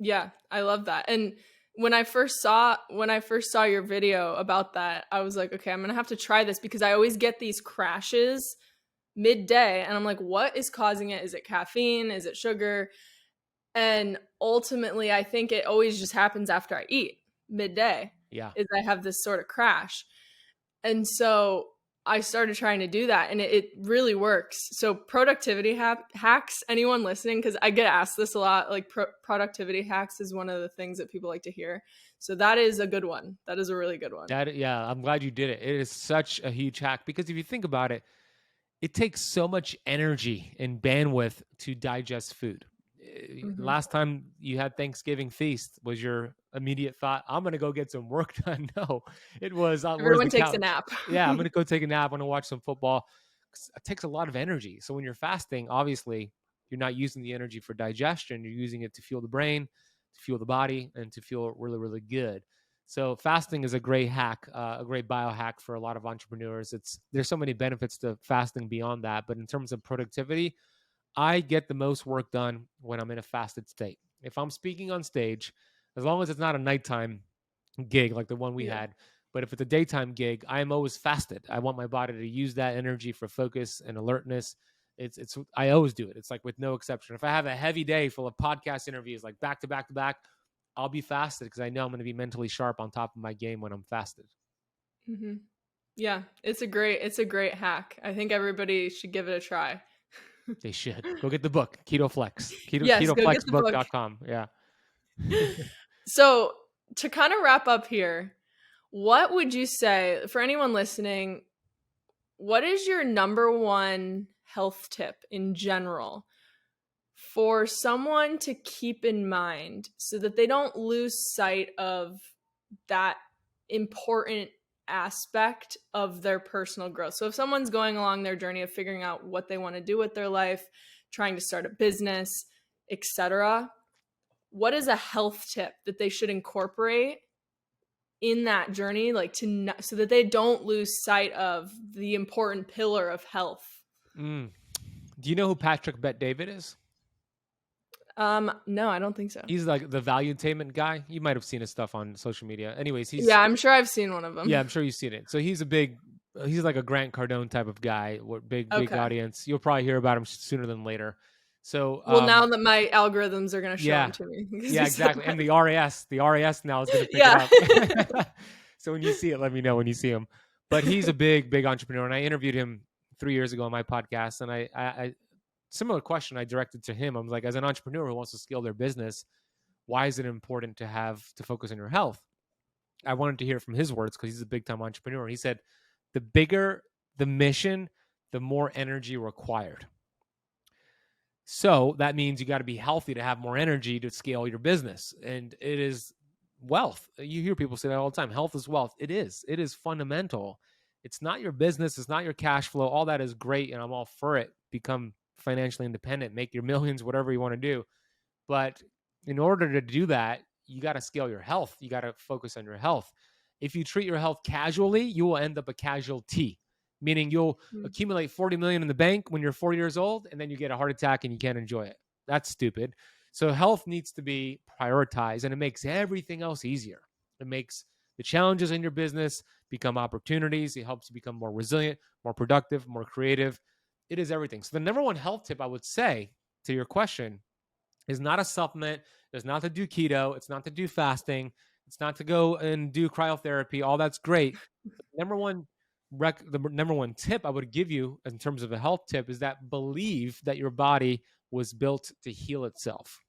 Yeah, I love that. And when I first saw your video about that, I was like, okay, I'm gonna have to try this because I always get these crashes midday, and I'm like, what is causing it? Is it caffeine? Is it sugar? And ultimately, I think it always just happens after I eat midday. Yeah. Is I have this sort of crash. And so I started trying to do that and it really works. So productivity hacks, anyone listening, because I get asked this a lot, like productivity hacks is one of the things that people like to hear. So that is a good one. That is a really good one. Yeah, I'm glad you did it. It is such a huge hack because if you think about it, it takes so much energy and bandwidth to digest food. Hmm. Last time you had Thanksgiving feast, was your immediate thought, I'm going to go get some work done? No, it was, where's Everyone the takes a couch? nap. Yeah, I'm going to go take a nap. I'm going to watch some football. It takes a lot of energy. So when you're fasting, obviously, you're not using the energy for digestion. You're using it to fuel the brain, to fuel the body, and to feel really, really good. So fasting is a great hack, a great biohack for a lot of entrepreneurs. There's so many benefits to fasting beyond that, but in terms of productivity, I get the most work done when I'm in a fasted state. If I'm speaking on stage, as long as it's not a nighttime gig like the one we Yeah. had, but if it's a daytime gig, I am always fasted. I want my body to use that energy for focus and alertness. It's I always do it. It's like with no exception. If I have a heavy day full of podcast interviews, like back to back to back, I'll be fasted because I know I'm going to be mentally sharp on top of my game when I'm fasted. Hmm. Yeah, it's a great hack. I think everybody should give it a try. They should go get the book, Keto Flex, Yes, go get the book. ketoflexbook.com. Yeah. So, to kind of wrap up here, what would you say for anyone listening? What is your number one health tip in general for someone to keep in mind so that they don't lose sight of that important aspect of their personal growth? So, if someone's going along their journey of figuring out what they want to do with their life, trying to start a business, etc., what is a health tip that they should incorporate in that journey, like so that they don't lose sight of the important pillar of health? Mm. Do you know who Patrick Bet David is? No, I don't think so. He's like the value attainment guy. You might have seen his stuff on social media. Anyways, Yeah, I'm sure I've seen one of them. yeah, I'm sure you've seen it. So he's like a Grant Cardone type of guy. What big Okay. audience. You'll probably hear about him sooner than later. So Well, now that my algorithms are going to show them yeah, to me because yeah, you said exactly. that. And the RAS now is going to pick it Yeah. up. So when you see it, let me know when you see him. But he's a big entrepreneur, and I interviewed him 3 years ago on my podcast, and I similar question I directed to him. I was like, as an entrepreneur who wants to scale their business, why is it important to focus on your health? I wanted to hear from his words because he's a big time entrepreneur. He said, the bigger the mission, the more energy required. So that means you got to be healthy to have more energy to scale your business. And it is wealth. You hear people say that all the time. Health is wealth. It is. It is fundamental. It's not your business. It's not your cash flow. All that is great. And I'm all for it. Become financially independent, make your millions, whatever you want to do. But in order to do that, you got to scale your health. You got to focus on your health. If you treat your health casually, you will end up a casualty, meaning you'll accumulate 40 million in the bank when you're 40 years old, and then you get a heart attack and you can't enjoy it. That's stupid. So health needs to be prioritized, and it makes everything else easier. It makes the challenges in your business become opportunities. It helps you become more resilient, more productive, more creative. It is everything. So the number one health tip I would say to your question is not a supplement. It's not to do keto. It's not to do fasting. It's not to go and do cryotherapy. All that's great. Number one the number one tip I would give you in terms of a health tip is that believe that your body was built to heal itself.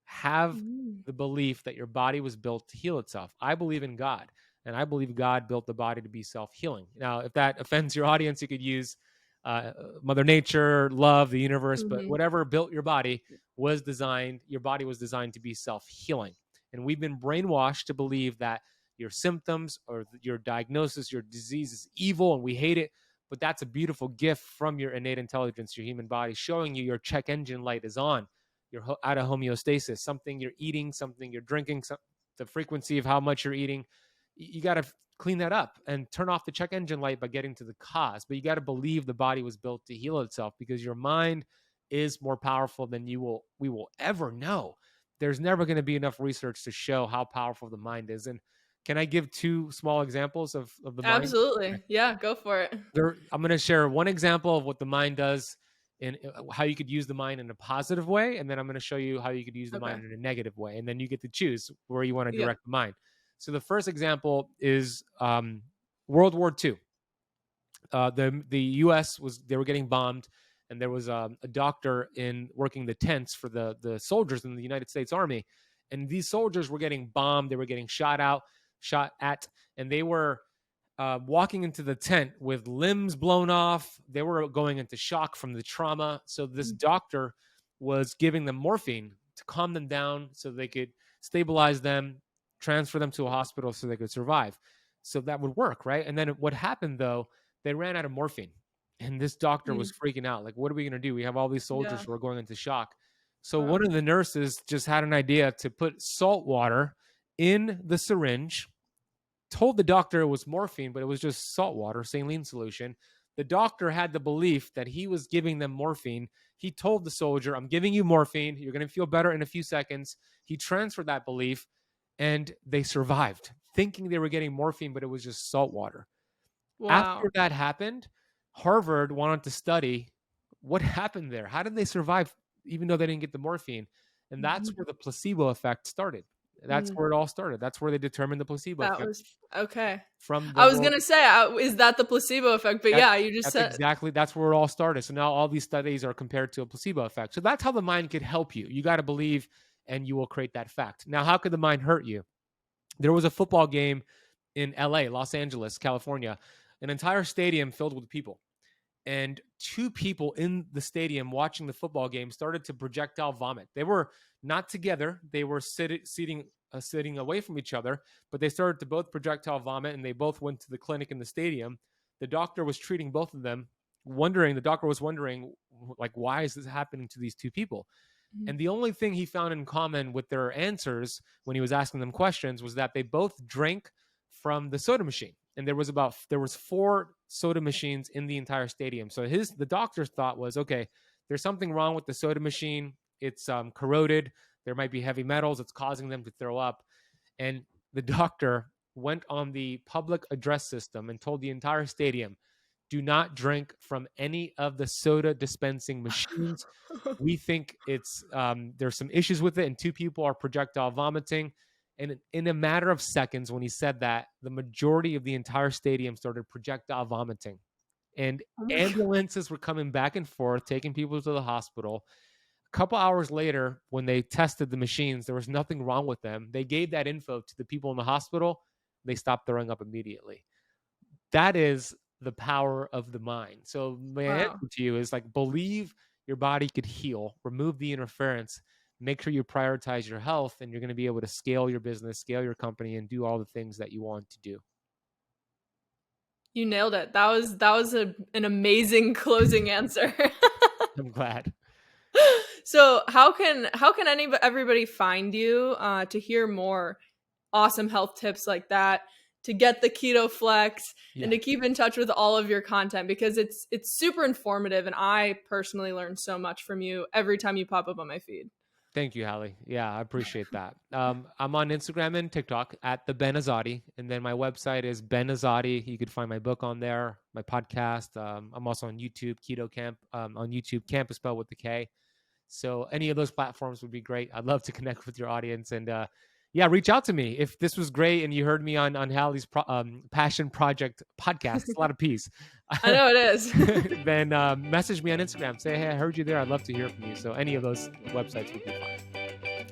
Have Mm. the belief that your body was built to heal itself. I believe in God, and I believe God built the body to be self-healing. Now, if that offends your audience, you could use Mother Nature, love, the universe, but Mm-hmm. whatever built your body your body was designed to be self-healing. And we've been brainwashed to believe that your symptoms or your diagnosis, your disease is evil and we hate it. But that's a beautiful gift from your innate intelligence, your human body, showing you your check engine light is on. You're out of homeostasis, something you're eating, something you're drinking, the frequency of how much you're eating. You got to clean that up and turn off the check engine light by getting to the cause. But you got to believe the body was built to heal itself, because your mind is more powerful than we will ever know. There's never going to be enough research to show how powerful the mind is. And can I give two small examples of the mind? Okay. Absolutely. Yeah, go for it. I'm going to share one example of what the mind does and how you could use the mind in a positive way. And then I'm going to show you how you could use the Okay. mind in a negative way. And then you get to choose where you want to Yeah. direct the mind. So the first example is World War II. The U.S. they were getting bombed, and there was a doctor working the tents for the soldiers in the United States Army, and these soldiers were getting bombed. They were getting shot at, and they were walking into the tent with limbs blown off. They were going into shock from the trauma. So this doctor was giving them morphine to calm them down so they could stabilize them, transfer them to a hospital so they could survive. So that would work, right? And then what happened, though, they ran out of morphine. And this doctor was freaking out. Like, what are we going to do? We have all these soldiers Yeah. who are going into shock. So Wow. one of the nurses just had an idea to put salt water in the syringe, told the doctor it was morphine, but it was just salt water, saline solution. The doctor had the belief that he was giving them morphine. He told the soldier, I'm giving you morphine. You're going to feel better in a few seconds. He transferred that belief, and they survived, thinking they were getting morphine, but it was just salt water. Wow. After that happened, Harvard wanted to study what happened there. How did they survive even though they didn't get the morphine? And that's where the placebo effect started. That's Mm. where it all started. That's where they determined the placebo That effect was okay. from the I was world. gonna say, is that the placebo effect? But That, yeah, you just said. that's where it all started. So now all these studies are compared to a placebo effect. So that's how the mind could help you. You got to believe, and you will create that fact. Now, how could the mind hurt you? There was a football game in LA, Los Angeles, California, an entire stadium filled with people. And two people in the stadium watching the football game started to projectile vomit. They were not together. They were sitting away from each other, but they started to both projectile vomit, and they both went to the clinic in the stadium. The doctor was treating both of them, the doctor was wondering, like, why is this happening to these two people? And the only thing he found in common with their answers when he was asking them questions was that they both drank from the soda machine. And there was 4 soda machines in the entire stadium. So the doctor's thought was, okay, there's something wrong with the soda machine. It's corroded. There might be heavy metals. It's causing them to throw up. And the doctor went on the public address system and told the entire stadium, do not drink from any of the soda dispensing machines. We think there's some issues with it, and 2 people are projectile vomiting. And in a matter of seconds, when he said that, the majority of the entire stadium started projectile vomiting. And Oh my God. ambulances were coming back and forth, taking people to the hospital. A couple hours later, when they tested the machines, there was nothing wrong with them. They gave that info to the people in the hospital. They stopped throwing up immediately. That is the power of the mind. So my Wow. answer to you is, like, believe your body could heal, remove the interference, make sure you prioritize your health, and you're going to be able to scale your business, scale your company, and do all the things that you want to do. You nailed it. That was an amazing closing answer. I'm glad. So how can everybody find you to hear more awesome health tips like that, to get the keto flex, Yeah. and to keep in touch with all of your content, because it's super informative, and I personally learn so much from you every time you pop up on my feed. Thank you, Hallee. Yeah, I appreciate that. I'm on Instagram and TikTok at the Ben Azadi, and then my website is Ben Azadi. You could find my book on there, my podcast. I'm also on YouTube, Keto Camp. On YouTube, Camp is spelled with the K. So any of those platforms would be great. I'd love to connect with your audience, and yeah, reach out to me if this was great and you heard me on Hallie's Passion Project podcast. It's a lot of peace. I know it is. Then message me on Instagram. Say, hey, I heard you there. I'd love to hear from you. So any of those websites would be fine.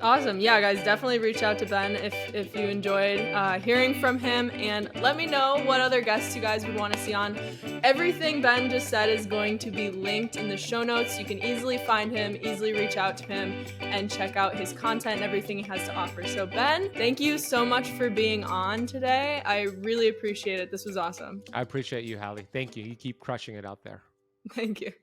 Awesome. Yeah, guys, definitely reach out to Ben if you enjoyed hearing from him, and let me know what other guests you guys would want to see on. Everything Ben just said is going to be linked in the show notes. You can easily find him, easily reach out to him, and check out his content and everything he has to offer. So Ben, thank you so much for being on today. I really appreciate it. This was awesome. I appreciate you, Hallee. Thank you. You keep crushing it out there. Thank you.